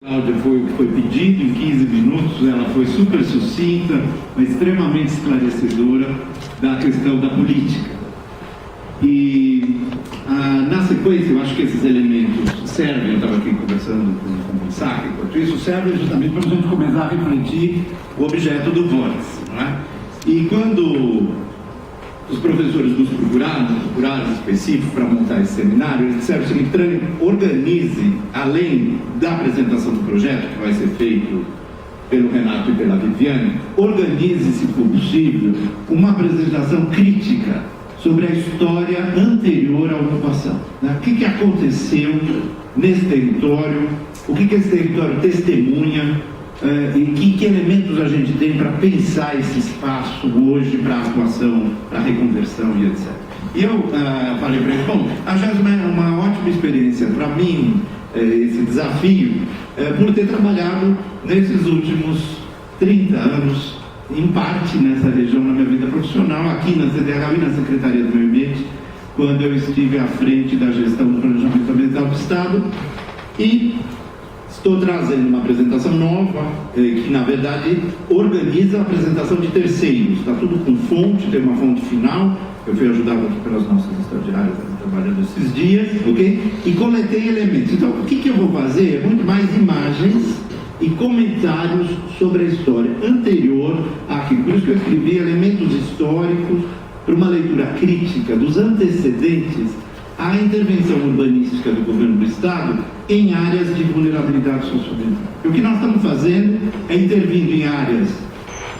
Cláudia foi o que foi pedido, em 15 minutos, ela foi super sucinta, mas extremamente esclarecedora da questão da política. E na sequência, eu acho que esses elementos servem, eu estava aqui conversando com o Isaac, enquanto isso, servem justamente para a gente começar a refletir o objeto do vórtice, não é? E quando os professores nos procuraram específico para montar esse seminário, eles disseram o seguinte: organize, além da apresentação do projeto, que vai ser feito pelo Renato e pela Viviane, organize, se for possível, uma apresentação crítica sobre a história anterior à ocupação. Né? O que aconteceu nesse território, o que esse território testemunha, e que elementos a gente tem para pensar esse espaço hoje para a atuação, para a reconversão e etc. E eu falei para ele, bom, a JASMA é uma ótima experiência para mim, esse desafio, por ter trabalhado nesses últimos 30 anos, em parte nessa região na minha vida profissional, aqui na CDH e na Secretaria do Meio Ambiente, quando eu estive à frente da gestão do planejamento ambiental do Estado, e estou trazendo uma apresentação nova, que na verdade organiza a apresentação de terceiros. Está tudo com fonte, tem uma fonte final. Eu fui ajudado aqui pelas nossas estagiárias trabalhando esses dias, ok? E coletei elementos. Então, o que eu vou fazer é muito mais imagens e comentários sobre a história anterior aqui. Por isso que eu escrevi elementos históricos para uma leitura crítica dos antecedentes à intervenção urbanística do governo do Estado em áreas de vulnerabilidade socioambiental. E o que nós estamos fazendo é intervindo em áreas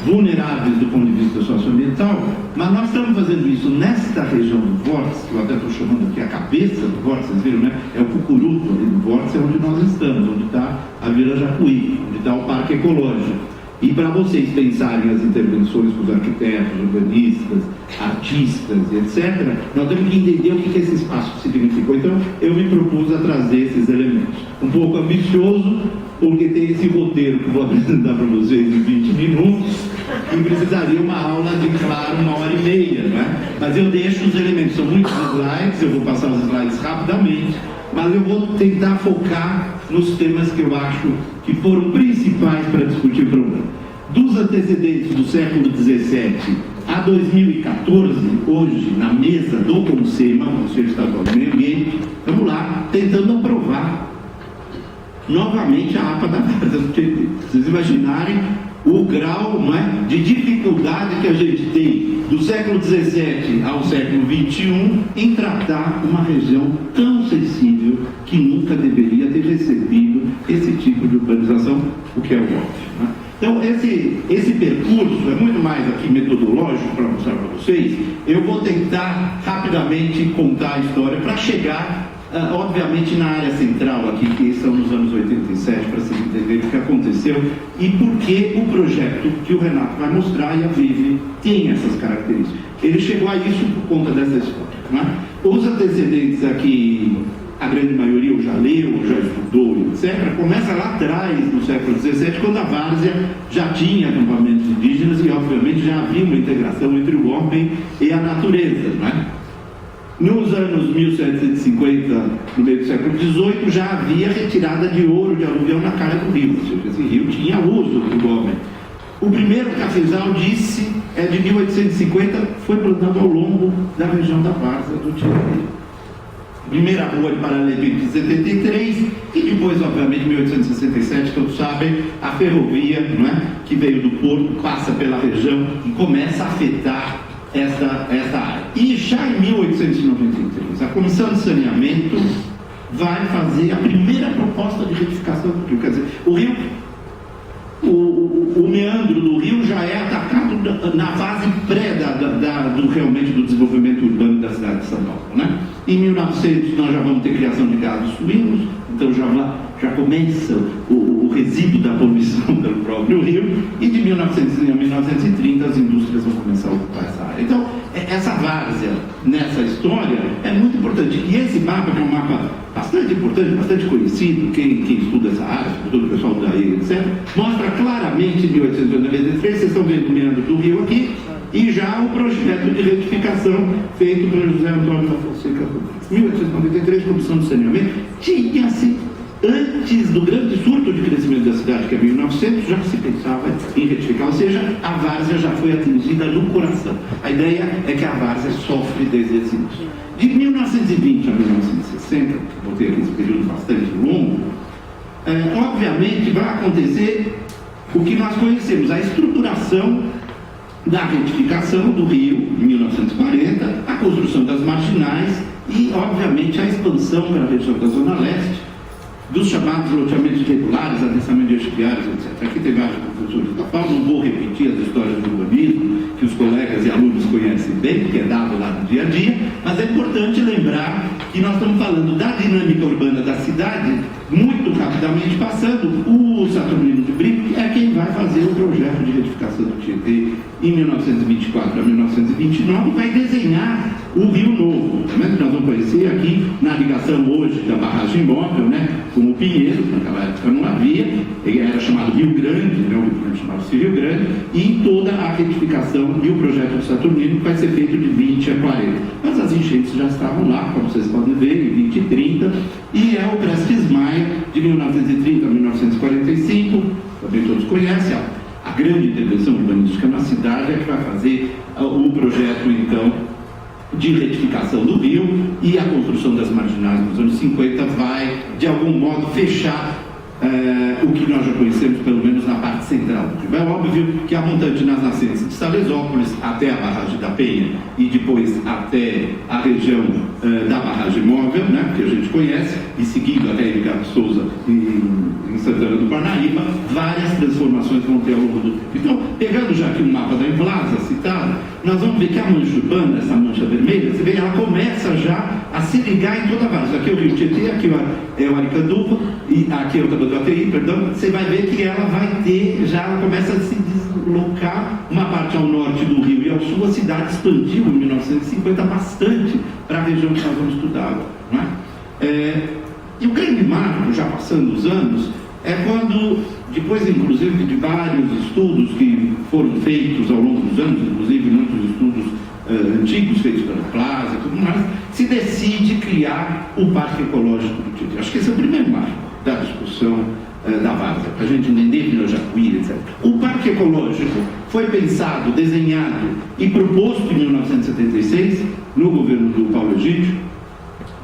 vulneráveis do ponto de vista socioambiental, mas nós estamos fazendo isso nesta região do vórtice, que eu até estou chamando aqui a cabeça do vórtice, vocês viram, né? É o cucuruto ali do vórtice, é onde nós estamos, onde está a Vila Jacuí, onde está o Parque Ecológico. E para vocês pensarem as intervenções dos arquitetos, urbanistas, artistas, etc., nós temos que entender o que esse espaço significou. Então, eu me propus a trazer esses elementos. Um pouco ambicioso, porque tem esse roteiro que eu vou apresentar para vocês em 20 minutos, e precisaria uma aula de, claro, 1h30, não é? Mas eu deixo os elementos, são muitos slides, eu vou passar os slides rapidamente, mas eu vou tentar focar nos temas que eu acho que foram principais para discutir o problema. Dos antecedentes do século XVII a 2014, hoje, na mesa do CONSEMA, Conselho Estadual do Meio Ambiente, vamos lá, tentando aprovar novamente a APA da Várzea do Tietê. Vocês imaginarem o grau, não é, de dificuldade que a gente tem do século XVII ao século XXI em tratar uma região tão sensível que nunca deveria ter recebido esse tipo de urbanização, o que é óbvio. Né? Então, esse percurso é muito mais aqui metodológico para mostrar para vocês. Eu vou tentar rapidamente contar a história para chegar, obviamente, na área central aqui, que são nos anos 87, para vocês entenderem o que aconteceu e por que o projeto que o Renato vai mostrar e a Vivi tem essas características. Ele chegou a isso por conta dessa história. Né? Os antecedentes aqui, a grande maioria já leu, já estudou, etc., começa lá atrás, no século XVII, quando a Várzea já tinha acampamentos indígenas e, obviamente, já havia uma integração entre o homem e a natureza. Né? Nos anos 1750, no meio do século XVIII, já havia retirada de ouro de aluvião na cara do rio, ou seja, esse rio tinha uso do homem. O primeiro cafezal, disse, é de 1850, foi plantado ao longo da região da Várzea do Tietê. Primeira rua de paralelepípedo de 73 e depois, obviamente, em 1867, todos sabem, a ferrovia, não é, que veio do Porto, passa pela região e começa a afetar essa área. E já em 1893, a Comissão de Saneamento vai fazer a primeira proposta de retificação do rio. Quer dizer, o rio, o meandro do rio já é atacado na fase pré realmente do desenvolvimento urbano da cidade de São Paulo. Né? Em 1900 nós já vamos ter criação de gados suínos, então já começa o resíduo da poluição pelo próprio rio, e de 1900 a 1930 as indústrias vão começar a ocupar essa área. Então, essa várzea nessa história é muito importante. E esse mapa, que é um mapa bastante importante, bastante conhecido, quem estuda essa área, sobretudo o pessoal daí, etc., mostra claramente em 1893, vocês estão vendo o meandro do rio aqui, e já o projeto de retificação feito pelo José Antônio da Fonseca Rodrigues. 1893, Comissão de Saneamento, tinha-se, antes do grande surto de crescimento que é 1900, já se pensava em retificar, ou seja, a várzea já foi atingida no coração. A ideia é que a várzea sofre desde esse início. De 1920 a 1960, vou ter aqui esse período bastante longo, obviamente vai acontecer o que nós conhecemos, a estruturação da retificação do rio em 1940, a construção das marginais e, obviamente, a expansão para a região da Zona Leste, dos chamados loteamentos regulares, adensamento de estuários, etc. Aqui tem vários professores da FAO, não vou repetir as histórias do urbanismo, que os colegas e alunos conhecem bem, que é dado lá no dia a dia, mas é importante lembrar que nós estamos falando da dinâmica urbana da cidade, muito rapidamente passando. O Saturnino de Brito é quem vai fazer o projeto de retificação do Tietê em 1924 a 1929 e vai desenhar o Rio Novo, também que nós vamos conhecer aqui na ligação hoje da barragem móvel, né, com o Pinheiro, naquela época não havia, ele era chamado Rio Grande, né, o Rio Grande chamava-se Rio Grande, e toda a retificação e o projeto do Saturnino vai ser feito de 20 a 40. Mas as enchentes já estavam lá, como vocês podem ver, em 20 e 30, e é o Prestes Maia, de 1930 a 1945, também todos conhecem, a grande intervenção urbanística na cidade é que vai fazer o projeto, então, de retificação do rio, e a construção das marginais nos anos 50 vai, de algum modo, fechar o que nós já conhecemos, pelo menos na parte central do rio. É óbvio que a montante nas nascentes de Salesópolis até a barragem da Penha e depois até a região da barragem móvel, né, que a gente conhece, e seguindo até Edgar Souza em Santana do Parnaíba, várias transformações vão ter ao longo do tempo. Então, pegando já aqui um mapa da Emplasa citado, nós vamos ver que a mancha urbana, essa mancha vermelha, você vê, ela começa já a se ligar em toda a várzea. Aqui é o Rio Tietê, aqui é o Aricanduva, e aqui é o Tamanduateí, perdão. Você vai ver que ela vai ter, já ela começa a se deslocar uma parte ao norte do rio e ao sul. A cidade expandiu em 1950 bastante para a região que nós vamos estudar agora, não é? E o grande marco, já passando os anos, é quando, depois inclusive de vários estudos que foram feitos ao longo dos anos, inclusive muitos estudos antigos feitos pela Plaza e tudo mais, se decide criar o Parque Ecológico do Tietê. Acho que esse é o primeiro marco da discussão da várzea, para a gente entender Pirajacuí, etc. O Parque Ecológico foi pensado, desenhado e proposto em 1976, no governo do Paulo Egídio,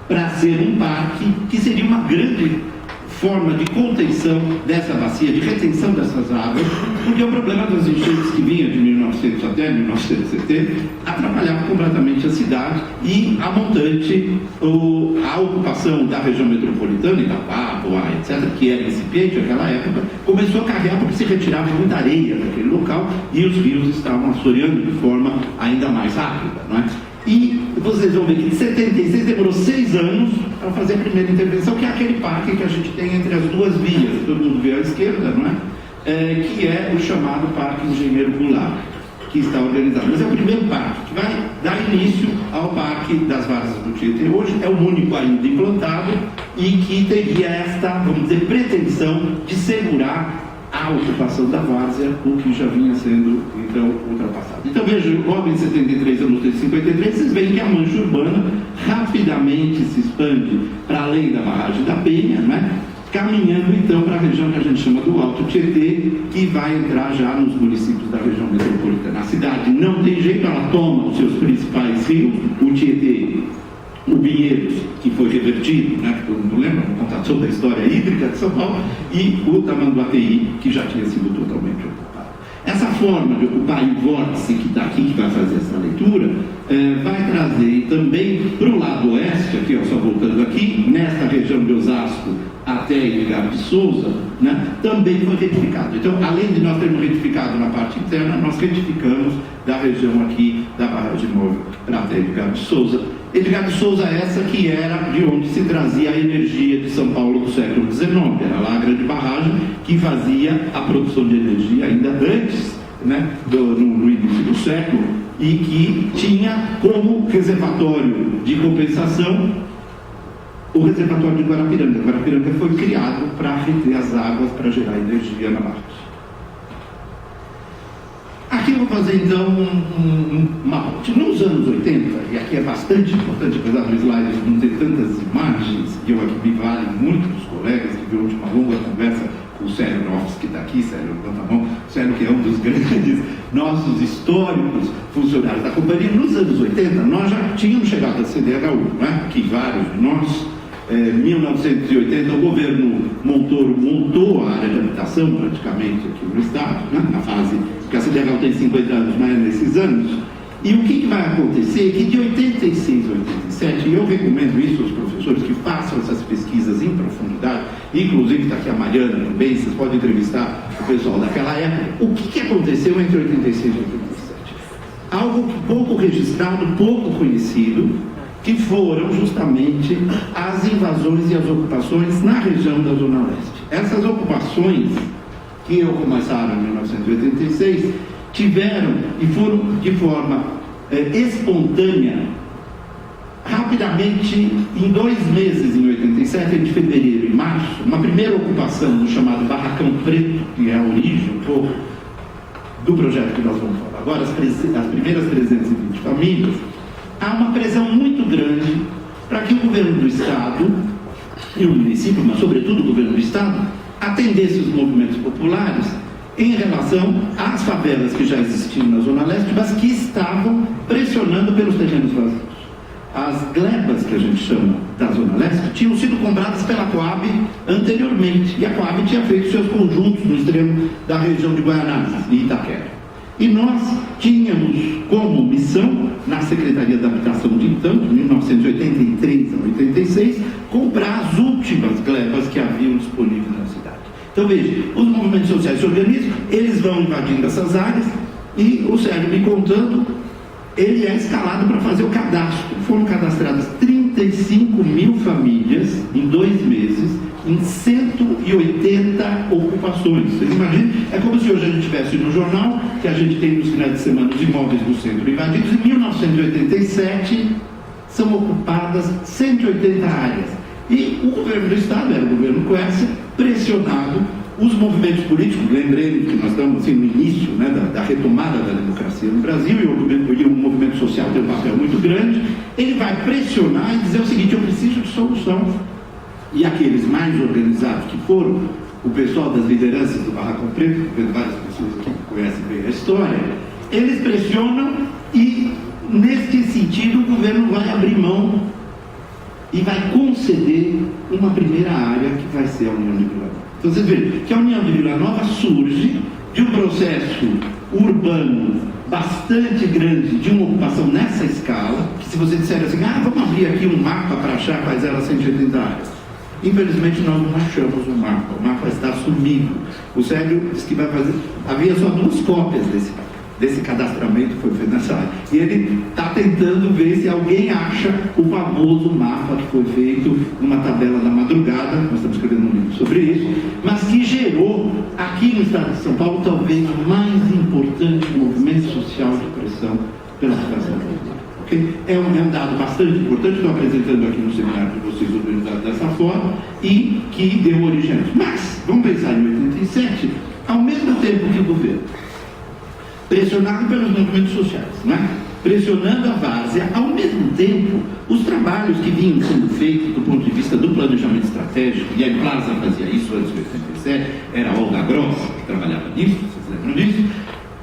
para ser um parque que seria uma grande forma de contenção dessa bacia, de retenção dessas águas, porque o problema das enchentes que vinha de 1900 até 1970 atrapalhava completamente a cidade e a montante, a ocupação da região metropolitana, Itapapoá, etc., que era incipiente naquela época, começou a carregar porque se retirava muita areia daquele local e os rios estavam assoreando de forma ainda mais rápida, não é? E vocês vão ver que em 76 demorou 6 anos para fazer a primeira intervenção, que é aquele parque que a gente tem entre as duas vias, todo mundo vê à esquerda, não é? Que é o chamado Parque Engenheiro Goulart, que está organizado. Mas é o primeiro parque que vai dar início ao Parque das Várzeas do Tietê. Hoje é o único ainda implantado e que teria esta, vamos dizer, pretensão de segurar a ocupação da várzea, o que já vinha sendo, então, ultrapassado. Então, veja, logo em 73 anos de 53, vocês veem que a mancha urbana rapidamente se expande para além da barragem da Penha, né? Caminhando, então, para a região que a gente chama do Alto Tietê, que vai entrar já nos municípios da região metropolitana. A cidade não tem jeito, ela toma os seus principais rios, o Tietê, o Pinheiros, que foi revertido, né, que todo mundo lembra, contar toda a história hídrica de São Paulo, e o Tamanduateí, que já tinha sido totalmente ocupado. Essa forma de ocupar o vórtice que está aqui, que vai fazer essa leitura, vai trazer também para o lado oeste, aqui, ó, só voltando aqui, nesta região de Osasco até Edgar de Souza, né, também foi retificado. Então, além de nós termos retificado na parte interna, nós retificamos da região aqui da barragem móvel para até Edgar de Souza. Edgar de Souza, essa que era de onde se trazia a energia de São Paulo do século XIX, era lá a grande barragem que fazia a produção de energia ainda antes, né, no início do século, e que tinha como reservatório de compensação o reservatório de Guarapiranga. Guarapiranga foi criado para reter as águas para gerar energia na barragem. Aqui eu vou fazer então uma ponte. Nos anos 80, e aqui é bastante importante, apesar do slide não ter tantas imagens, e eu aqui me vale muito dos colegas que viram de uma longa conversa o Célio Noves, que está aqui, Célio, levanta a mão, Célio, que é um dos grandes nossos históricos funcionários da companhia. Nos anos 80, nós já tínhamos chegado a CDHU, né? Aqui vários de nós. Em 1980, o governo Montoro montou a área de habitação, praticamente, aqui no Estado, né? Na fase que a CDHU tem 50 anos, mas é nesses anos. E o que vai acontecer é que de 86 a 87, e eu recomendo isso aos professores que façam essas pesquisas em profundidade, inclusive está aqui a Mariana também, vocês podem entrevistar o pessoal daquela época. O que aconteceu entre 86 e 87? Algo pouco registrado, pouco conhecido, que foram justamente as invasões e as ocupações na região da Zona Leste. Essas ocupações, que começaram em 1986, tiveram e foram de forma espontânea, rapidamente, em 2 meses, em 87, entre fevereiro e março, uma primeira ocupação no chamado Barracão Preto, que é a origem um pouco do projeto que nós vamos falar agora, as primeiras 320 famílias. Há uma pressão muito grande para que o governo do Estado e o município, mas sobretudo o governo do Estado, atendesse os movimentos populares em relação às favelas que já existiam na Zona Leste, mas que estavam pressionando pelos terrenos vazios. As glebas, que a gente chama da Zona Leste, tinham sido compradas pela Coab anteriormente, e a Coab tinha feito seus conjuntos no extremo da região de Guaianazes e Itaquera. E nós tínhamos como missão, na Secretaria da Habitação de então, de 1983 a 86, comprar as últimas glebas que haviam disponíveis na cidade. Então veja, os movimentos sociais se organizam, eles vão invadindo essas áreas, e o Sérgio me contando, ele é escalado para fazer o cadastro. Foram cadastradas 35 mil famílias em 2 meses, em 180 ocupações. Vocês imaginam? É como se hoje a gente tivesse no jornal, que a gente tem nos finais de semana os imóveis do centro invadidos. Em 1987, são ocupadas 180 áreas. E o governo do Estado, era o governo Quercia, pressionado, os movimentos políticos, lembremos que nós estamos assim, no início, né, da retomada da democracia no Brasil, e o movimento social tem um papel muito grande, ele vai pressionar e dizer o seguinte: eu preciso de solução. E aqueles mais organizados, que foram o pessoal das lideranças do Barracão Preto, várias pessoas aqui que conhecem bem a história, eles pressionam e, neste sentido, o governo vai abrir mão e vai conceder uma primeira área que vai ser a União de Vila Nova. Então vocês vejam que a União de Vila Nova surge de um processo urbano bastante grande, de uma ocupação nessa escala, que se você disser assim, vamos abrir aqui um mapa para achar quais eram as 180 áreas. Infelizmente nós não achamos o mapa está sumido. O Sérgio disse que vai fazer, havia só 2 cópias desse cadastramento que foi feito nessa área. E ele está tentando ver se alguém acha o famoso mapa que foi feito numa tabela da madrugada, nós estamos escrevendo um livro sobre isso, mas que gerou aqui no estado de São Paulo talvez o mais importante movimento social de pressão pela habitação popular. Okay? É um dado bastante importante, estou apresentando aqui no seminário de vocês organizado dessa forma, e que deu origem a isso. Mas, vamos pensar em 87, ao mesmo tempo que o governo, pressionado pelos movimentos sociais, né? Pressionando a várzea, ao mesmo tempo, os trabalhos que vinham sendo feitos do ponto de vista do planejamento estratégico, e a Implaza fazia isso antes de 87, era a Olga Gross que trabalhava nisso, vocês lembram disso?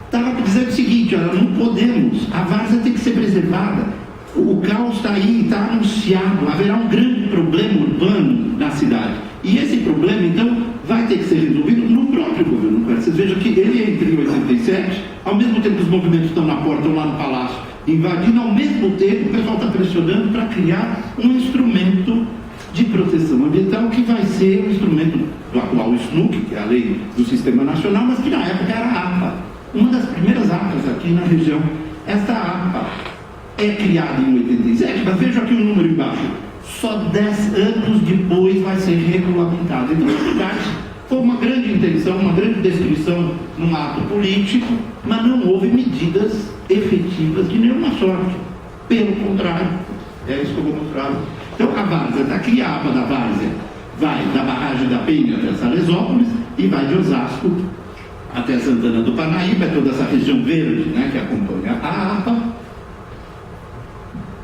Estava dizendo o seguinte: olha, não podemos, a várzea tem que ser preservada, o caos está aí, está anunciado, haverá um grande problema urbano na cidade, e esse problema, então, vai ter que ser resolvido no próprio governo. Vocês vejam que ele entra em 87, ao mesmo tempo que os movimentos estão na porta, estão lá no palácio, invadindo, ao mesmo tempo o pessoal está pressionando para criar um instrumento de proteção ambiental, que vai ser um instrumento do atual SNUC, que é a lei do Sistema Nacional, mas que na época era a APA, uma das primeiras APAs aqui na região. Esta APA é criada em 87, mas veja aqui o número embaixo, só 10 anos depois vai ser regulamentada. Então, na verdade, foi uma grande intenção, uma grande descrição num ato político, mas não houve medidas efetivas de nenhuma sorte. Pelo contrário, é isso que eu vou mostrar. Então, a várzea está aqui, a APA da várzea vai da barragem da Penha até Salesópolis e vai de Osasco até Santana do Parnaíba, é toda essa região verde, né, que acompanha a APA.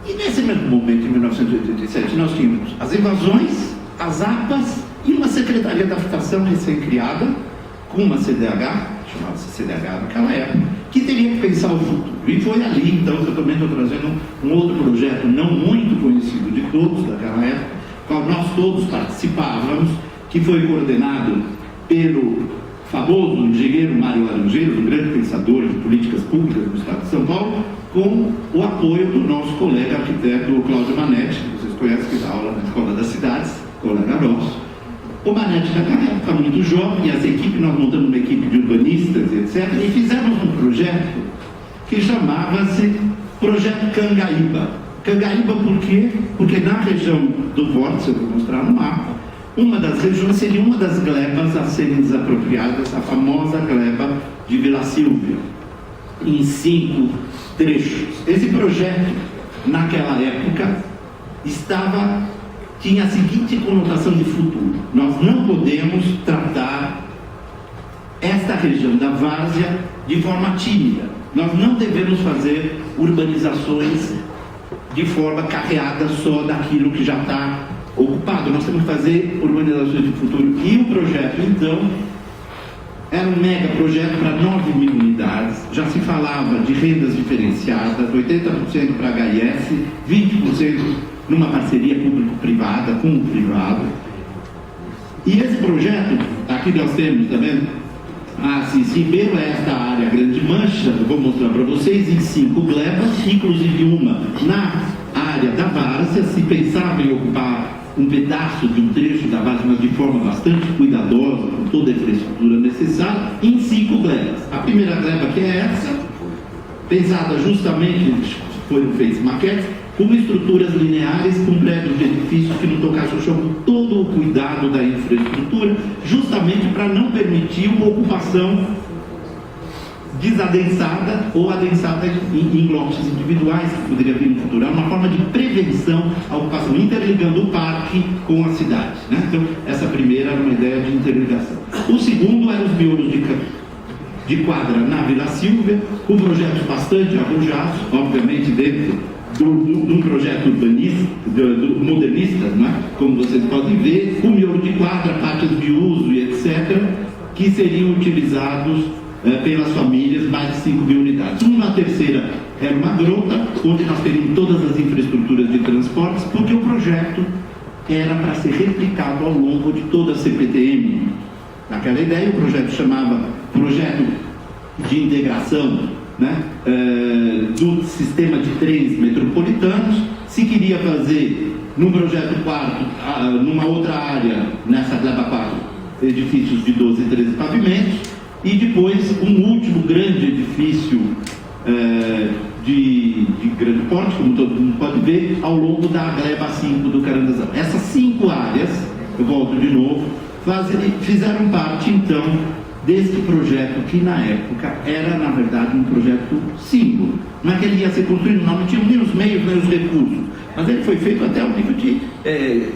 E nesse mesmo momento, em 1987, nós tínhamos as invasões, as APAs e uma Secretaria da Habitação recém-criada, com uma CDH, chamava-se CDH naquela época, que teria que pensar o futuro. E foi ali, então, que eu também estou trazendo um outro projeto não muito conhecido de todos daquela época, qual nós todos participávamos, que foi coordenado pelo famoso engenheiro Mário Laranjeiras, um grande pensador de políticas públicas do Estado de São Paulo, com o apoio do nosso colega arquiteto Cláudio Manetti, que vocês conhecem, que dá aula na Escola das Cidades, colega nosso. O Manetti naquela época muito jovem, e as equipes, nós montamos uma equipe de urbanistas, etc., e fizemos um projeto que chamava-se Projeto Cangaíba. Cangaíba por quê? Porque na região do Vórtice, eu vou mostrar no mapa, uma das regiões seria uma das glebas a serem desapropriadas, a famosa gleba de Vila Silvia, em 5 trechos. Esse projeto, naquela época, tinha a seguinte conotação de futuro: nós não podemos tratar esta região da várzea de forma tímida, nós não devemos fazer urbanizações de forma carreada só daquilo que já está ocupado, nós temos que fazer urbanizações de futuro. E o projeto, então, era um mega projeto para 9.000 unidades, já se falava de rendas diferenciadas, 80% para HS, 20% numa parceria público-privada, com o privado. E esse projeto, aqui nós temos, tá vendo? Se pela esta área Grande Mancha, eu vou mostrar para vocês, em 5 glebas, inclusive uma na área da várzea, se pensava em ocupar um pedaço de um trecho da várzea, mas de forma bastante cuidadosa, com toda a infraestrutura necessária, em 5 glebas. A primeira gleba, que é essa, pensada justamente, foram feitas maquetes, com estruturas lineares, com prédios de edifícios que não tocassem o chão, com todo o cuidado da infraestrutura, justamente para não permitir uma ocupação desadensada ou adensada em lotes individuais, que poderia vir no futuro. É uma forma de prevenção à ocupação, interligando o parque com a cidade, né? Então, essa primeira era uma ideia de interligação. O segundo eram os miolo de quadra na Vila Silvia, com projetos bastante arrojados, obviamente dentro de um projeto urbanista, modernista, né? Como vocês podem ver, com miolo de quadra, pátios de uso e etc., que seriam utilizados pelas famílias, mais de 5.000 unidades. Uma terceira era uma grota, onde nós teríamos todas as infraestruturas de transportes, porque o projeto era para ser replicado ao longo de toda a CPTM. Naquela ideia, o projeto chamava Projeto de Integração, né, do sistema de trens metropolitanos. Se queria fazer, num projeto 4, numa outra área, nessa gleba 4, edifícios de 12 e 13 pavimentos, e depois um último grande edifício de grande porte, como todo mundo pode ver, ao longo da gleba 5 do Carandazão. Essas 5 áreas, eu volto de novo, fizeram parte então deste projeto, que na época era na verdade um projeto símbolo. Não é que ele ia ser construído, não tinha nem os meios nem os recursos, mas ele foi feito até o nível de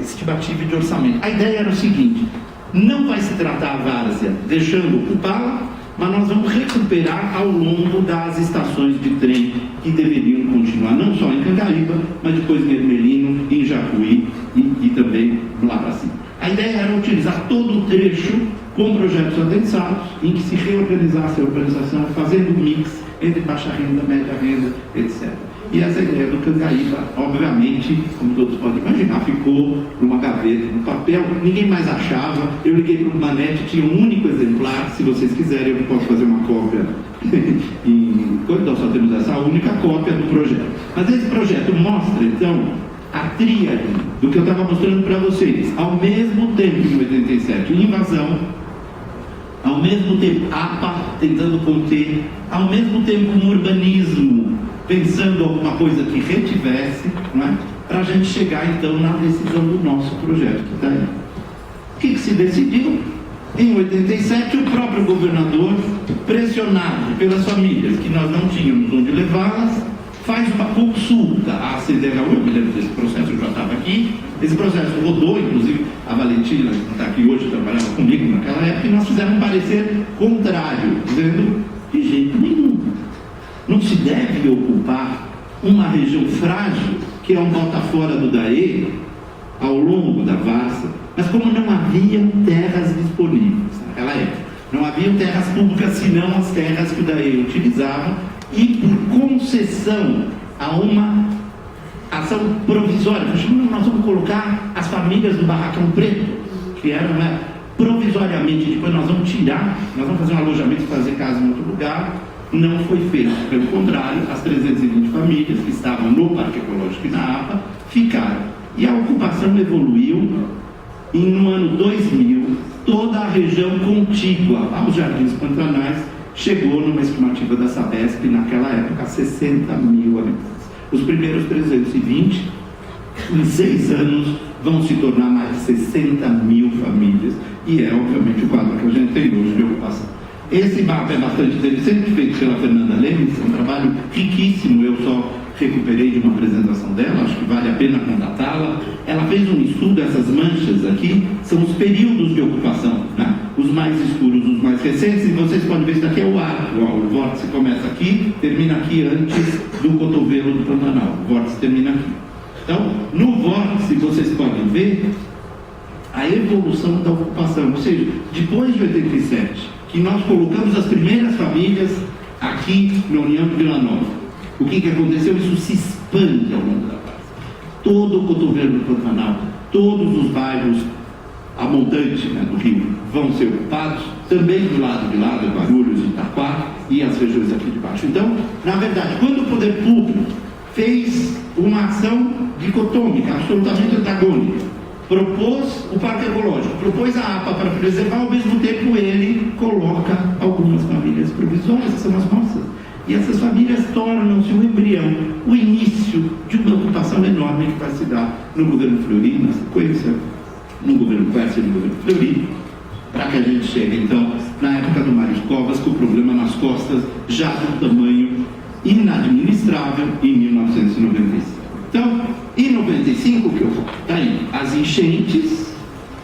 estimativa de orçamento. A ideia era o seguinte: não vai se tratar a várzea deixando ocupá-la, mas nós vamos recuperar ao longo das estações de trem que deveriam continuar, não só em Cangaíba, mas depois em Ermelino, em Jacuí e também lá para cima. A ideia era utilizar todo o trecho com projetos adensados, em que se reorganizasse a urbanização, fazendo um mix entre baixa renda, média renda, etc. E essa ideia do Cangaíba, obviamente, como todos podem imaginar, ficou numa gaveta, no papel, ninguém mais achava. Eu liguei para o Manetti, tinha um único exemplar, se vocês quiserem eu posso fazer uma cópia. Nós só temos essa única cópia do projeto. Mas esse projeto mostra, então, a tríade do que eu estava mostrando para vocês. Ao mesmo tempo, em 87, invasão, ao mesmo tempo, APA tentando conter, ao mesmo tempo, um urbanismo pensando alguma coisa que retivesse, né, para a gente chegar então na decisão do nosso projeto que está aí. O que se decidiu? Em 87, o próprio governador, pressionado pelas famílias que nós não tínhamos onde levá-las, faz uma consulta à CDHU. Eu me lembro desse processo, eu já estava aqui. Esse processo rodou, inclusive a Valentina, que está aqui hoje, trabalhava comigo naquela época, e nós fizemos um parecer contrário, dizendo: de jeito nenhum, não se deve ocupar uma região frágil, que é um bota fora do DAE, ao longo da várzea, Mas como não haviam terras disponíveis naquela época, não haviam terras públicas senão as terras que o DAE utilizava, e por concessão a uma ação provisória, nós vamos colocar as famílias do Barracão Preto, que eram provisoriamente, depois nós vamos tirar, nós vamos fazer um alojamento e fazer casa em outro lugar. Não foi feito, pelo contrário, as 320 famílias que estavam no Parque Ecológico e na APA ficaram. E a ocupação evoluiu, e no ano 2000, toda a região contígua aos Jardins Pantanais chegou numa estimativa da Sabesp, naquela época, a 60 mil habitantes. Os primeiros 320, em 6 anos, vão se tornar mais de 60 mil famílias, e é, obviamente, o quadro que a gente tem hoje de ocupação. Esse mapa é bastante interessante, feito pela Fernanda Lemes, é um trabalho riquíssimo, eu só recuperei de uma apresentação dela, acho que vale a pena contatá-la. Ela fez um estudo, essas manchas aqui são os períodos de ocupação, né? Os mais escuros, os mais recentes, e vocês podem ver, isso daqui é o arco, o vórtice começa aqui, termina aqui antes do cotovelo do Pantanal, o vórtice termina aqui. Então, no vórtice vocês podem ver a evolução da ocupação, ou seja, depois de 87, que nós colocamos as primeiras famílias aqui na União de Vila Nova. O que aconteceu? Isso se expande ao longo da praça. Todo o cotovelo do Pantanal, todos os bairros a montante, né, do rio vão ser ocupados, também do lado de lá, de Guarulhos, Itaquá e as regiões aqui de baixo. Então, na verdade, quando o poder público fez uma ação dicotômica, absolutamente antagônica, propôs o Parque Ecológico, propôs a APA para preservar, ao mesmo tempo ele coloca algumas famílias provisórias, que são as nossas. E essas famílias tornam-se o embrião, o início de uma ocupação enorme que vai se dar no governo Fleury, na sequência, no governo Quercia e no governo Fleury, para que a gente chegue, então, na época do Mário Covas, com o problema nas costas, já de um tamanho inadministrável, em 1995. Então, em 95, que eu tá aí, as enchentes,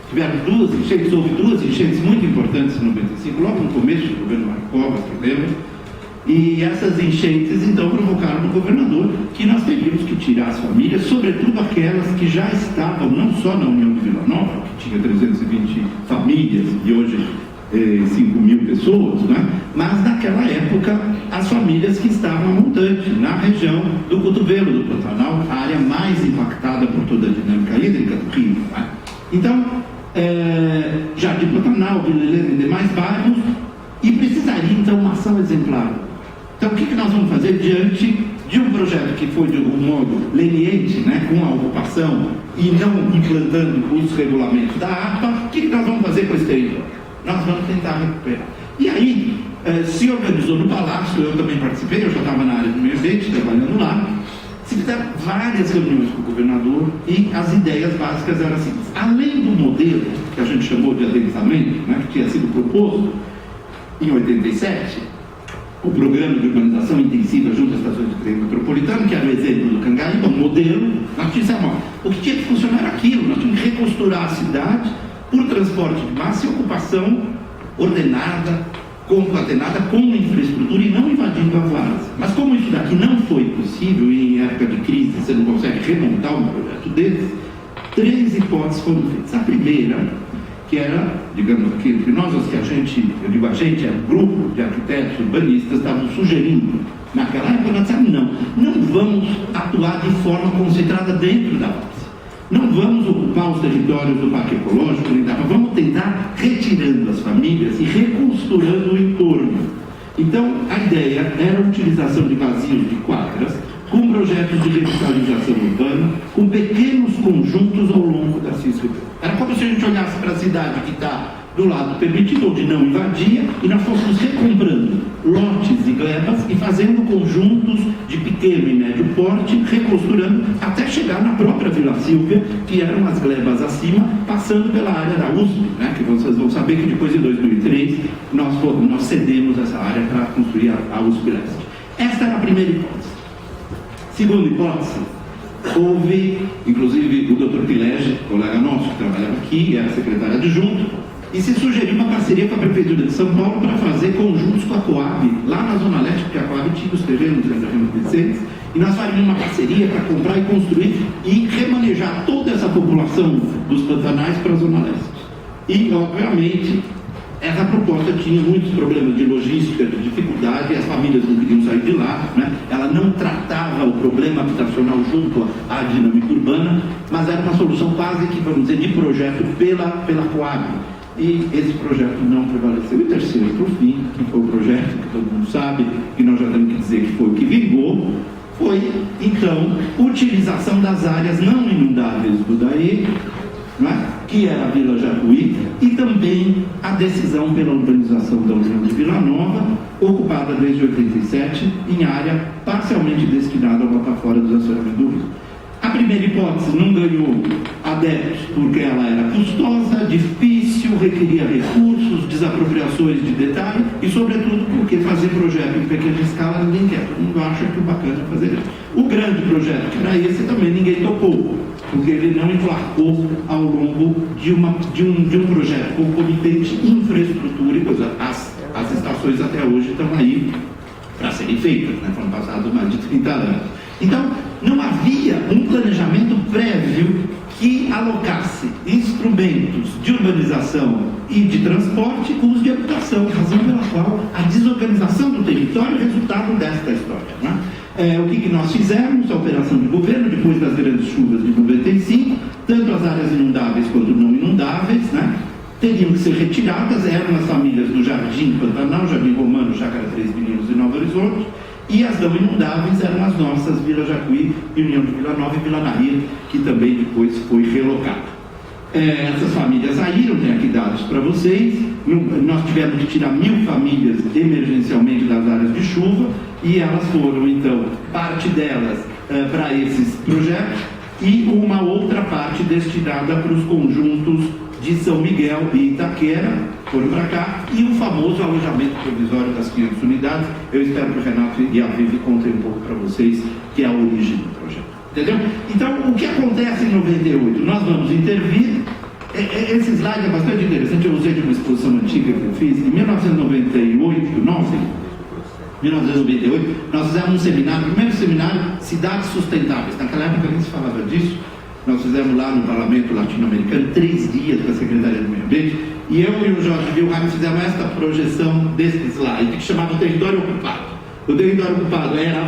tiveram duas enchentes, houve duas enchentes muito importantes em 95, logo no começo do governo Mário Covas, que lembra. E essas enchentes, então, provocaram no governador que nós teríamos que tirar as famílias, sobretudo aquelas que já estavam, não só na União de Vila Nova, que tinha 320 famílias e hoje 5 mil pessoas, né? Mas naquela época, as famílias que estavam a montante, na região do cotovelo do Pantanal, a área mais impactada por toda a dinâmica hídrica do rio. Né? Então, Jardim Pantanal, Vila Helena e demais bairros, e precisaria, então, uma ação exemplar. Então, o que nós vamos fazer diante de um projeto que foi, de algum modo, leniente, né, com a ocupação e não implantando os regulamentos da APA? O que nós vamos fazer com esse território? Nós vamos tentar recuperar. E aí, se organizou no Palácio, eu também participei, eu já estava na área do meio ambiente, trabalhando lá, se fizeram várias reuniões com o governador e as ideias básicas eram assim: além do modelo que a gente chamou de adensamento, né, que tinha sido proposto em 87, o programa de urbanização intensiva junto às estações de trem metropolitano, que era o exemplo do Cangaíba, um modelo, nós dissemos, o que tinha que funcionar era aquilo, nós tínhamos que reconstruir a cidade por transporte de massa e ocupação ordenada, concatenada com infraestrutura e não invadindo a várzea. Mas como isso daqui não foi possível, e em época de crise você não consegue remontar um projeto desse, 3 hipóteses foram feitas. A primeira, que era, digamos, aquilo que nós, que a gente, eu digo a gente, é um grupo de arquitetos urbanistas, estavam sugerindo, naquela época nós dissemos, não vamos atuar de forma concentrada dentro da várzea. Não vamos ocupar os territórios do Parque Ecológico, mas vamos tentar retirando as famílias e reconstruindo o entorno. Então, a ideia era a utilização de vazios de quadras, com projetos de revitalização urbana, com pequenos conjuntos ao longo da Cis Ribeiro. Era como se a gente olhasse para a cidade que está do lado permitido, onde não invadia, e nós fôssemos recomprando lotes e glebas e fazendo conjuntos de pequeno e médio porte, reconstruindo até chegar na própria Vila Sílvia, que eram as glebas acima, passando pela área da USP, né, que vocês vão saber que depois de 2003 nós cedemos essa área para construir a USP Leste. Esta era a primeira hipótese. Segunda hipótese, houve, inclusive, o Dr. Pilege, colega nosso que trabalhava aqui, era secretário adjunto, e se sugeriu uma parceria com a Prefeitura de São Paulo para fazer conjuntos com a Coab, lá na Zona Leste, porque a Coab tinha os terrenos da Remo Vicentes, E nós faríamos uma parceria para comprar e construir e remanejar toda essa população dos Pantanais para a Zona Leste. E, obviamente, essa proposta tinha muitos problemas de logística, de dificuldade, e as famílias não queriam sair de lá, né? Ela não tratava o problema habitacional junto à dinâmica urbana, mas era uma solução quase que, vamos dizer, de projeto pela Coab. E esse projeto não prevaleceu. E terceiro, por fim, que foi o projeto que todo mundo sabe, que nós já temos que dizer que foi o que vingou, foi, então, utilização das áreas não inundáveis do DAE, que era a Vila Jacuí, e também a decisão pela urbanização da União de Vila Nova, ocupada desde 87, em área parcialmente destinada ao Botafora dos Açores do Rio. A primeira hipótese não ganhou adeptos porque ela era custosa, difícil, requeria recursos, desapropriações de detalhe e, sobretudo, porque fazer projeto em pequena escala ninguém quer. Todo mundo acha que o bacana é fazer isso. O grande projeto, que era esse, também ninguém topou, porque ele não emplacou ao longo de um projeto concomitante, infraestrutura e coisa. As estações até hoje estão aí para serem feitas, né? Foram passados mais de 30 anos. Então, não havia um planejamento prévio que alocasse instrumentos de urbanização e de transporte com os de habitação, razão pela qual a desorganização do território é resultado desta história, né? O que nós fizemos, a operação de governo, depois das grandes chuvas de 95, tanto as áreas inundáveis quanto não inundáveis, né, teriam que ser retiradas, eram as famílias do Jardim Pantanal, Jardim Romano, Chácara Três Meninos e Nova Horizonte, e as não inundáveis eram as nossas, Vila Jacuí, União de Vila Nova e Vila Nahir, que também depois foi relocada. Essas famílias saíram, tem aqui dados para vocês. Nós tivemos que tirar 1.000 famílias emergencialmente das áreas de chuva, e elas foram, então, parte delas para esses projetos e uma outra parte destinada para os conjuntos de São Miguel e Itaquera, foram para cá, e o famoso alojamento provisório das 500 unidades. Eu espero que o Renato e a Vivi contem um pouco para vocês, que é a origem do projeto. Entendeu? Então, o que acontece em 98? Nós vamos intervir. Esse slide é bastante interessante, eu usei de uma exposição antiga que eu fiz. Em 1998, nós fizemos um seminário, o primeiro seminário, Cidades Sustentáveis. Naquela época nem se falava disso. Nós fizemos lá no Parlamento Latino-Americano 3 dias com a Secretaria do Meio Ambiente, e eu e o Jorge Wilhelm fizemos esta projeção desse slide, que chamava o território ocupado. O território ocupado era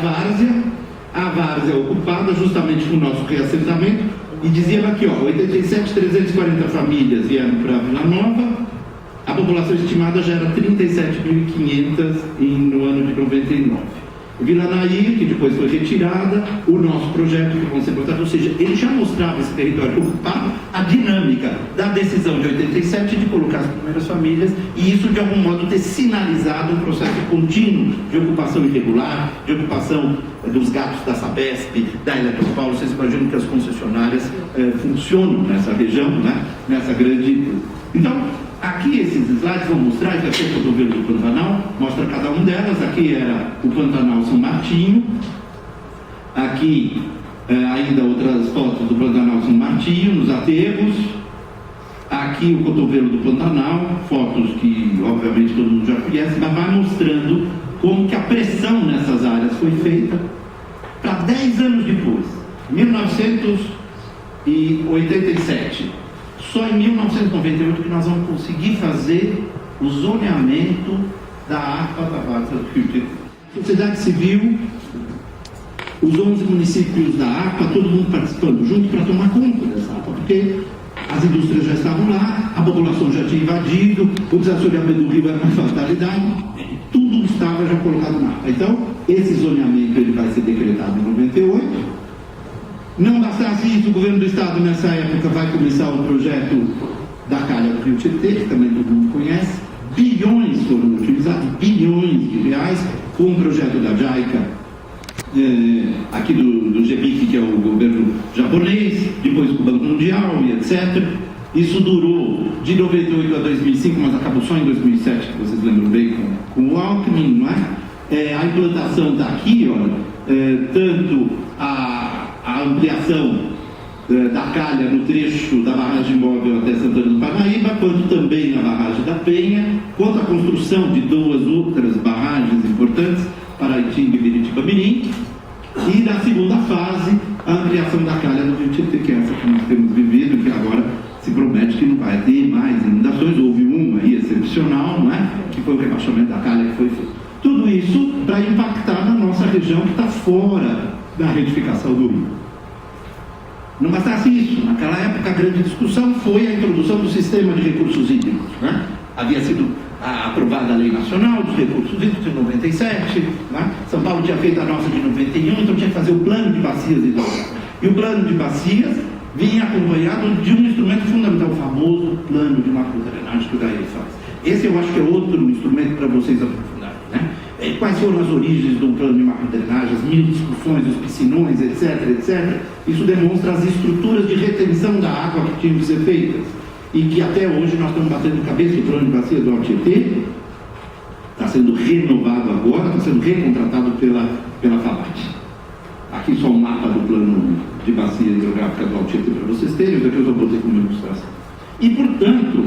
a várzea ocupada justamente com o nosso reassentamento, e dizia aqui, 87.340 famílias vieram para Vila Nova, a população estimada já era 37.500 no ano de 99. Vila Nahir, que depois foi retirada, o nosso projeto que vão ser votados, ou seja, ele já mostrava esse território ocupado, a dinâmica da decisão de 87 de colocar as primeiras famílias, e isso de algum modo ter sinalizado um processo contínuo de ocupação irregular, de ocupação dos gatos da Sabesp, da Eletropaulo. Vocês imaginam que as concessionárias funcionam nessa região, né? Nessa grande... Então, aqui esses slides vão mostrar, que aqui é o cotovelo do Pantanal, mostra cada um delas. Aqui era o Pantanal São Martinho, aqui ainda outras fotos do Pantanal São Martinho, nos aterros, aqui o cotovelo do Pantanal, fotos que obviamente todo mundo já conhece, mas vai mostrando como que a pressão nessas áreas foi feita para 10 anos depois, 1987. Só em 1998 que nós vamos conseguir fazer o zoneamento da APA da Várzea do Rio Tietê. Sociedade civil, os 11 municípios da APA, todo mundo participando junto para tomar conta dessa APA, porque as indústrias já estavam lá, a população já tinha invadido, o desassoreamento do rio era uma fatalidade, tudo estava já colocado na APA. Então, esse zoneamento ele vai ser decretado em 98. Não bastasse isso, o governo do estado nessa época vai começar o projeto da calha do Rio Tietê, que também todo mundo conhece. Bilhões foram utilizados, bilhões de reais, com um projeto da JICA, aqui do GBIC, que é o governo japonês, depois com o Banco Mundial e etc. Isso durou de 98 a 2005, mas acabou só em 2007, que vocês lembram bem, com o Alckmin, não é? A implantação está aqui, tanto a ampliação da calha no trecho da barragem móvel até Santana do Parnaíba, quanto também na barragem da Penha, quanto a construção de 2 outras barragens importantes, Paraitinga e Biritiba-Mirim, E na segunda fase, a ampliação da calha do Rio Tietê, que é essa que nós temos vivido, e que agora se promete que não vai ter mais inundações. Houve uma aí excepcional, não é? Que foi o rebaixamento da calha que foi feito. Tudo isso para impactar na nossa região que está fora da retificação do rio. Não bastasse isso, naquela época a grande discussão foi a introdução do sistema de recursos hídricos, né? Havia sido aprovada a Lei Nacional dos Recursos Hídricos em 97, né? São Paulo tinha feito a nossa de 91, então tinha que fazer o plano de bacias hidrográficas. E o plano de bacias vinha acompanhado de um instrumento fundamental, o famoso plano de macrodrenagem que o DAE faz. Esse eu acho que é outro instrumento para vocês aprofundarem, né? Quais foram as origens do plano de macrodrenagem, as mil discussões, os piscinões, etc, etc. Isso demonstra as estruturas de retenção da água que tinham que ser feitas e que até hoje nós estamos batendo cabeça. O plano de bacia do Alto Tietê está sendo renovado agora, está sendo recontratado pela FABAT. Aqui só um mapa do plano de bacia hidrográfica do Alto Tietê para vocês terem, daqui eu só botei como ilustração. E, portanto,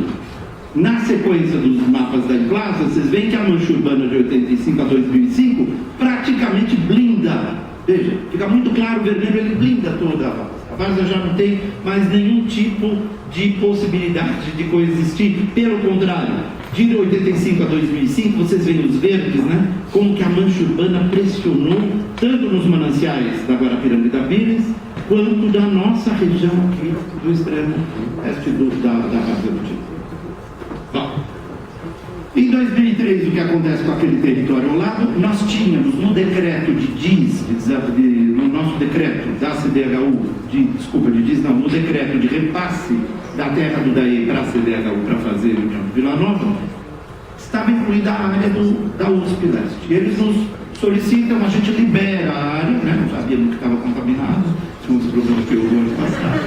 na sequência dos mapas da Implasa, vocês veem que a mancha urbana de 85 a 2005 praticamente blinda. Veja, fica muito claro, o vermelho ele blinda toda a várzea. A várzea já não tem mais nenhum tipo de possibilidade de coexistir. Pelo contrário, de 85 a 2005, vocês veem os verdes, né? Como que a mancha urbana pressionou tanto nos mananciais da Guarapiranga e da Pires, quanto da nossa região aqui do extremo oeste da várzea do Tietê. Bom, em 2003, o que acontece com aquele território ao lado? Nós tínhamos no decreto de DIS, no nosso decreto da CDHU, no decreto de repasse da terra do DAE para a CDHU para fazer a União de Vila Nova, estava incluída a área da USP Leste. E eles nos solicitam, a gente libera a área, né? Não sabíamos que estava contaminado, tinha uns problemas que eu vou passar.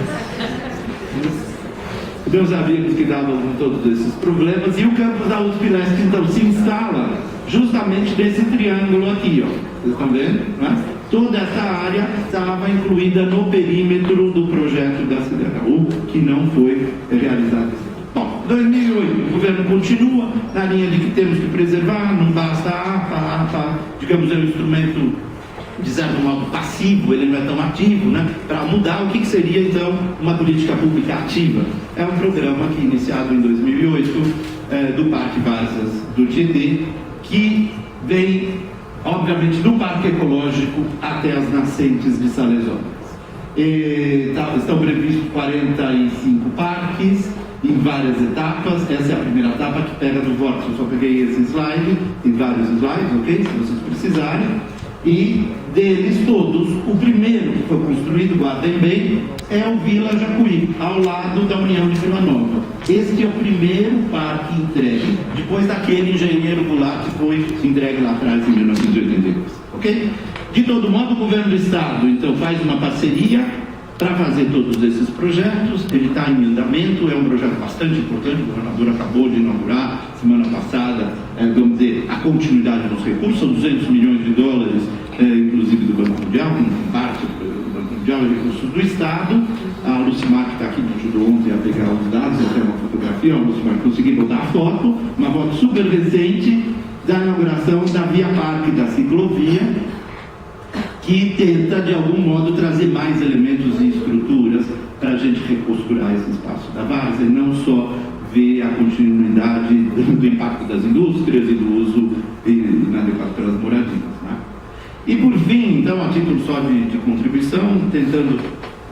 Meus amigos que davam todos esses problemas, e o campus da USP Leste então se instala justamente nesse triângulo aqui, ó. Vocês estão vendo? Né? Toda essa área estava incluída no perímetro do projeto da CDHU, que não foi realizado. Bom, 2008, o governo continua na linha de que temos que preservar, não basta a APA, digamos, é um instrumento de certo modo passivo, ele não é tão ativo, né? Para mudar, o que seria então uma política pública ativa? É um programa que iniciado em 2008 do Parque Várzeas do Tietê, que vem, obviamente, do Parque Ecológico até as nascentes de Salesópolis. Estão previstos 45 parques em várias etapas. Essa é a primeira etapa que pega do vórtice. Eu só peguei esse slide, tem vários slides, ok? Se vocês precisarem. E deles todos, o primeiro que foi construído, guardem bem, é o Vila Jacuí, ao lado da União de Vila Nova. Este é o primeiro parque entregue, depois daquele Engenheiro Goulart que foi entregue lá atrás em 1982. Ok? De todo modo, o governo do estado então faz uma parceria para fazer todos esses projetos. Ele está em andamento, é um projeto bastante importante. O governador acabou de inaugurar semana passada, vamos dizer, a continuidade dos recursos. São 200 milhões de dólares, inclusive do Banco Mundial, em parte do Banco Mundial e recursos do estado. A Lucimar, que está aqui, me ajudou ontem a pegar os dados, até uma fotografia. A Lucimar consegui botar a foto, uma foto super recente da inauguração da Via Parque da ciclovia, que tenta, de algum modo, trazer mais elementos e estruturas para a gente reconstruir esse espaço da várzea e não só ver a continuidade do impacto das indústrias e do uso inadequado pelas moradias. Né? E, por fim, então, a título só de contribuição, tentando,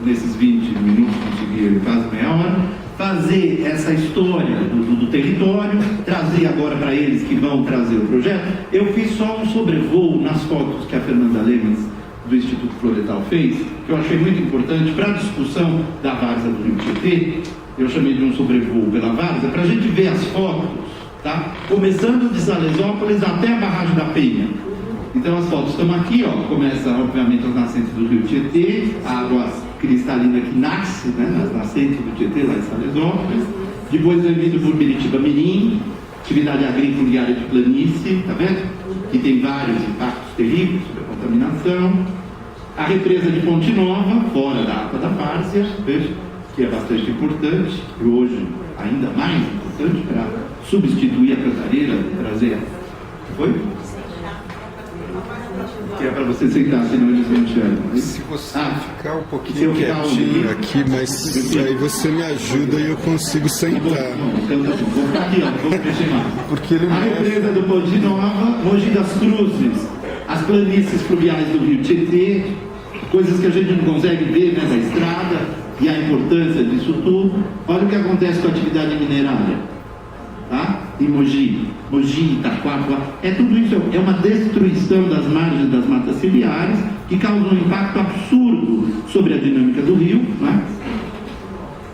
nesses 20 minutos, conseguir quase meia hora, fazer essa história do território, trazer agora para eles que vão trazer o projeto. Eu fiz só um sobrevoo nas fotos que a Fernanda Lemes, do Instituto Florestal, fez, que eu achei muito importante para a discussão da várzea do Rio Tietê. Eu chamei de um sobrevoo pela várzea, para a gente ver as fotos, tá? Começando de Salesópolis até a barragem da Penha. Então as fotos estão aqui, ó. Começa, obviamente, as nascentes do Rio Tietê, a água cristalina que nasce, né, nas nascentes do Tietê, lá em Salesópolis. Depois vem vindo por Biritiba Mirim, atividade agrícola e área de planície, tá vendo? Que tem vários impactos terríveis sobre a contaminação. A represa de Ponte Nova, fora da APA da várzea, veja, que é bastante importante, e hoje ainda mais importante para substituir a cantareira, trazer. Foi? Que é para você sentar, senão eles não enxergam. Se você ficar um pouquinho quietinho aqui, mas aí você me ajuda e eu consigo sentar. Então, vou ficar aqui, ó, vou mexer mais. Porque ele a represa do Ponte Nova, Mogi das Cruzes, as planícies fluviais do Rio Tietê, coisas que a gente não consegue ver, né, da estrada, e a importância disso tudo. Olha o que acontece com a atividade minerária, tá? Em Mogi, Itaquá, tudo isso é uma destruição das margens das matas ciliares que causa um impacto absurdo sobre a dinâmica do rio, né?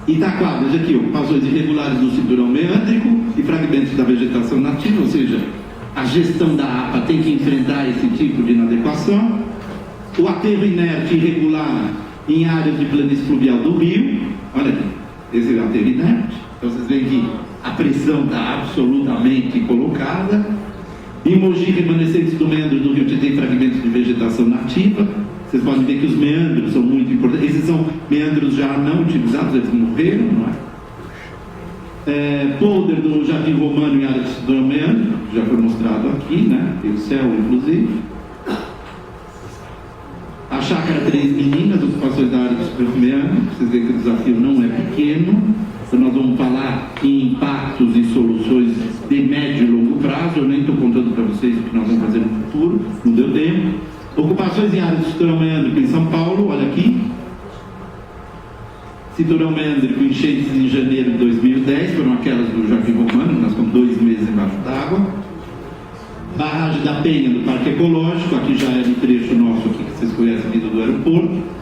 Itaquá, veja aqui, ocupações irregulares do cinturão meândrico e fragmentos da vegetação nativa, ou seja, a gestão da APA tem que enfrentar esse tipo de inadequação. O aterro inerte irregular em áreas de planície fluvial do rio, olha aqui, esse é o aterro inerte, então vocês veem que a pressão está absolutamente colocada. Em Mogi, remanescentes do meandro do rio Tietê, fragmentos de vegetação nativa. Vocês podem ver que os meandros são muito importantes. Esses são meandros já não utilizados, eles morreram, não é? Polder do Jardim Romano em área de cinturão meandro, que já foi mostrado aqui, né? Tem o céu, inclusive. A Chácara Três Meninas, ocupações da área de cinturão meandro. Vocês veem que o desafio não é pequeno. Então nós vamos falar em impactos e soluções de médio e longo prazo. Eu nem estou contando para vocês o que nós vamos fazer no futuro, não deu tempo. Ocupações em área de cinturão meândrico em São Paulo, olha aqui. Cinturão meândrico, enchentes em janeiro de 2010, foram aquelas do Jardim Romano, nós ficamos 2 meses embaixo d'água. Barragem da Penha, do Parque Ecológico, aqui já é no trecho nosso aqui, que vocês conhecem vindo do aeroporto.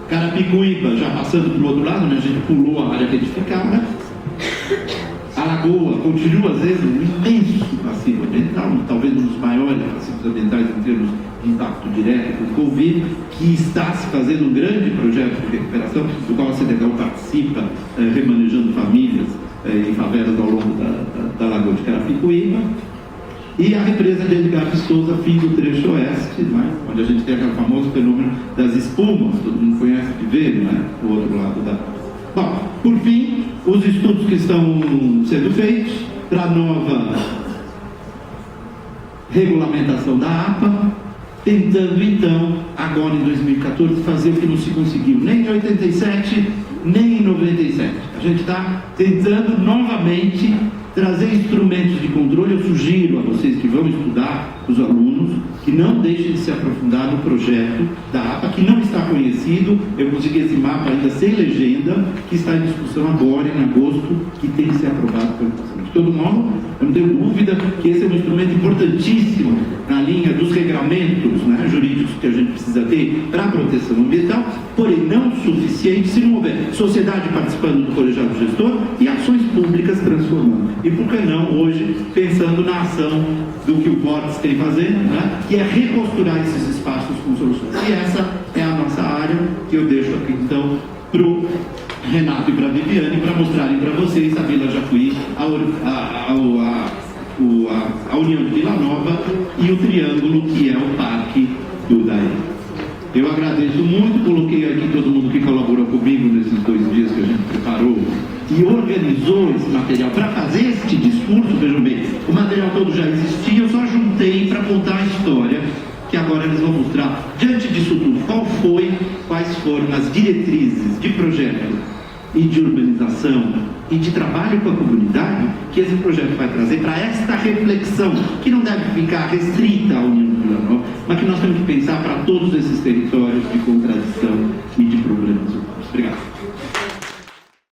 Carapicuíba, já passando para o outro lado, né? A gente pulou a área retificada. A Lagoa continua, às vezes, um imenso passivo ambiental, talvez um dos maiores passivos ambientais em termos de impacto direto com o Covid, que está se fazendo um grande projeto de recuperação, do qual a CDHU participa, remanejando famílias em favelas ao longo da Lagoa de Carapicuíba. E a represa de Edgar Vistosa, fim do trecho oeste, né? Onde a gente tem aquele famoso fenômeno das espumas, todo mundo conhece de ver, né? O outro lado da... Bom, por fim, os estudos que estão sendo feitos para a nova regulamentação da APA, tentando então, agora em 2014, fazer o que não se conseguiu nem em 87, nem em 97. A gente está tentando novamente trazer instrumentos de controle. Eu sugiro a vocês que vão estudar, os alunos, que não deixem de se aprofundar no projeto da APA, que não está conhecido. Eu consegui esse mapa ainda sem legenda, que está em discussão agora, em agosto, que tem que ser aprovado pelo Parlamento. De todo modo, eu não tenho dúvida que esse é um instrumento importantíssimo na linha dos regramentos, né, jurídicos que a gente precisa ter para a proteção ambiental, porém não suficiente se não houver sociedade participando do colegiado gestor e ações públicas transformando. E por que não, hoje, pensando na ação do que o Portes tem fazendo, né, que é recosturar esses espaços com soluções. E essa é a nossa área, que eu deixo aqui então para o Renato e para a Viviane, para mostrarem para vocês a Vila Jacuí, a União de Vila Nova e o Triângulo, que é o Parque do Daí. Eu agradeço muito, coloquei aqui todo mundo que colaborou comigo nesses 2 dias que a gente preparou e organizou esse material para fazer este discurso. Vejam bem, o material todo já existia, eu só juntei para contar a história, que agora eles vão mostrar. Diante disso tudo, quais foram as diretrizes de projeto e de urbanização e de trabalho com a comunidade que esse projeto vai trazer para esta reflexão, que não deve ficar restrita à União de Vila Nova, mas que nós temos que pensar para todos esses territórios de contradição e